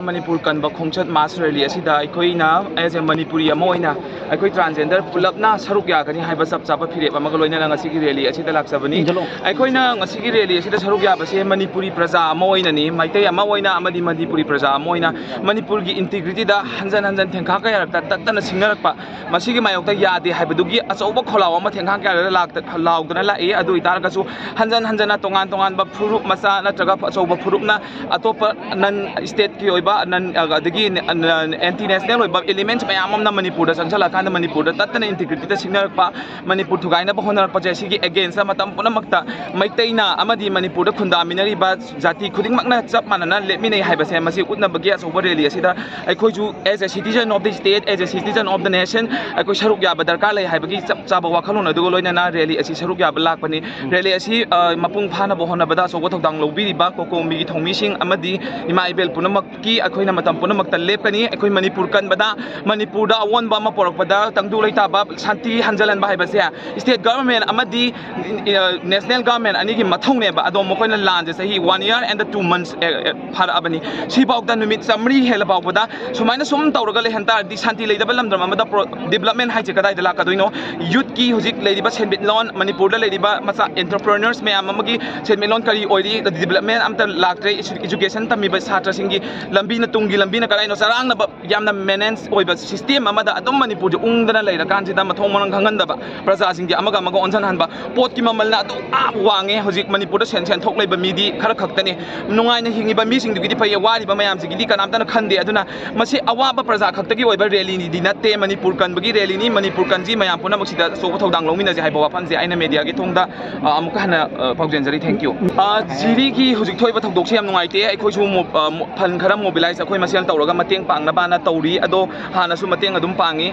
Manipur kanba khongchat mass rally asida aikoina as a Manipuri amoina aikoi transgender pulapna saruk yagani haiba sab chapa phire amaga loina ngasi gi rally asida laksabani aikoina ngasi gi rally asida saruk yabase Manipuri praja amoina ni maitai amoina amadi Manipuri praja amoina Manipur gi integrity da hanjan hanjan thengkha ka yarakta tatana singnarakpa masigi mayokta yade haibadugi achauba kholaw ama thengkha ka laudana la e adu itargasu hanjan hanjana tongan ba furup masa natraga achauba furupna atopa nan state ki nan anti-national elements mayamam na Manipur da sangsala kan Manipur da tatana integrity da sinarpa Manipur thugaina ba honar pa jesi against matam punamakta maitaina amadi Manipur da khundaminari ba jati khuding makna chap manana lemine haibase masi utna bagi asoba rally asida aikoi ju as a citizen of the state as a citizen of the nation aikoi saruk ya badarka lai haibagi chap chaba wakhalon adu loina na rally asi saruk ya balakpani rally asi mapung phana ba hona bada sogo thodang lobiri ba Cocomi gi thongmi sing amadi ima ibel punamak ki akoina matam punamakta lepani akoi Manipur kan bada Manipur da awon ba ma porak bada tangdu leita ba shanti hanjalan ba haibase state government amadi national government ani gi mathong ne ba adom mokoina land sahi 1 year and 2 months phara abani si bauk da numit samri hela bauk bada sumaina sum tawraga le hanta di shanti leida ba lamdram amada development hai che kadai da lakadoino youth ki hujik leidiba senbit loan Manipur da leidiba masa entrepreneurs me amagi senbit loan kari oiri development amta laktre education tami ba satra singi lambi na tungi lambi na karai no sarang na yamna maintenance oiba system amada adom Manipur ungdana leira kanjida mathong manang khanganda ba praja singi amaga onsan hanba pot ki mamal na adu wange hojik Manipur da sen thok leiba midi khara khaktani nungai na hingi ba mi sing dugidi pai wari ba mayam sigi kanam tan khande aduna masi awaba praja khaktagi oiba rally ni dinate Manipur kan bagi rally ni Manipur kan ji mayam puna maksida so thodang longmina ji haiba wapam ji aina media gi thongda amuka hana paujenzari thank you jiri ki hojik thoiba thodok se yam nungai te aikoi su phan khara mobilize akoi masial tawraga mateng pangna bana tawri ado hana su mateng adum pangi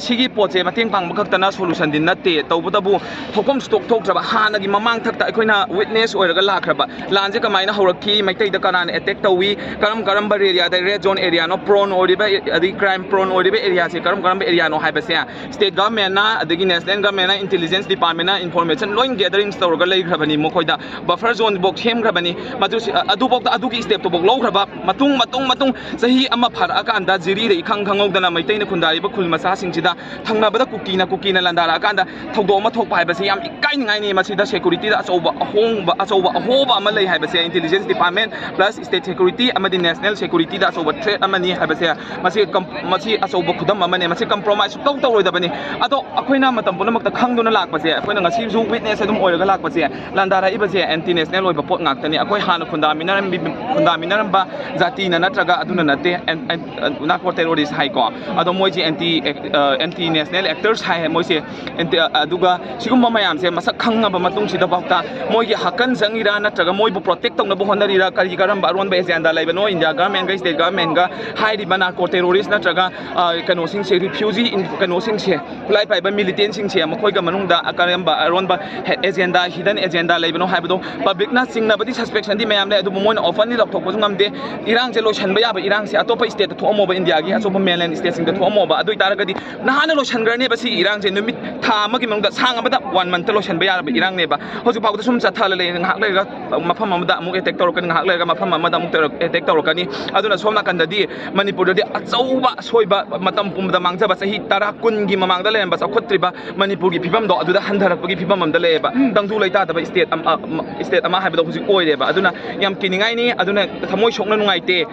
sigi poche mateng pang bakhtana solution din natte tawbudabu thokom stock thok traba hana gi mamang thakta aikoina witness oiraga lakhraba lanje kamaina horakhi maitai da kanan attack tawi karam ba area da red zone area no prone oriba adi crime prone oriba area se karam area no haibase state government na adagi national government na intelligence department na information loin gathering tawraga leigrabani mokoida buffer zone bok hemgrabani madu adu bok adu gi step to bok lograba matung sahi ama phara ka anda jiri re khang khangogdana maitai na khundari ba khul masa singchida thangnabada kukina landara ka anda thogdo ma thok pai ba se yam ikai ngai ni masida security da asoba ahoba ama lei hai ba se intelligence department plus state security amadi national security da asoba threat amani hai ba se masi asoba khudam amane masi compromise tau roi da bani ado akoina matam punamak ta khangduna lak ba se akoina ngasi ju witness adum oiraga lak ba se landara iba se anti national oi ba pot ngak tani akoi hana khundaminar ba jati na natraga aduna nate narco terrorist hai ko ado moji anti national actors hai moise aduga sigum mayam se masak khanga ba matung sida bakta moigi hakan jangira natraga moi bu protect tong na bu honari ra kari garam baron ba agenda lai ba no India government ga state government ga hai di bana narco terrorist natraga kano sing se refugee in kano sing se lai pai ba militant sing se makoi ga manung da akaram ba aron ba agenda hidden agenda lai ba no hai ba do public na sing na ba di suspicion di mayam lai adu mo na often ni lap thok ko ngamde irang je lo shan ba ya ba irang se atopa state thomo ba India gi atopa mainland state sing thomo ba adu itara gadi nahana lo shan garne ba si irang je numit tha ma gi mangda sang ba da 1 month lo shan ba ya ba irang ne ba hoju ba da sum cha thala le ngak le ga mafam amada amuk attack tor kan ngak le ga mafam amada amuk attack tor kani aduna somna kan da di Manipur da achauba soiba matam pum da mangja ba sahi tara kun gi mamang da le ba sakhotri ba Manipur gi phibam do adu da handharak gi phibam am da le ba tangdu leita da ba state ama ha ba da hoju oi le ba aduna yam kiningai ni aduna thamoi sokna nungai te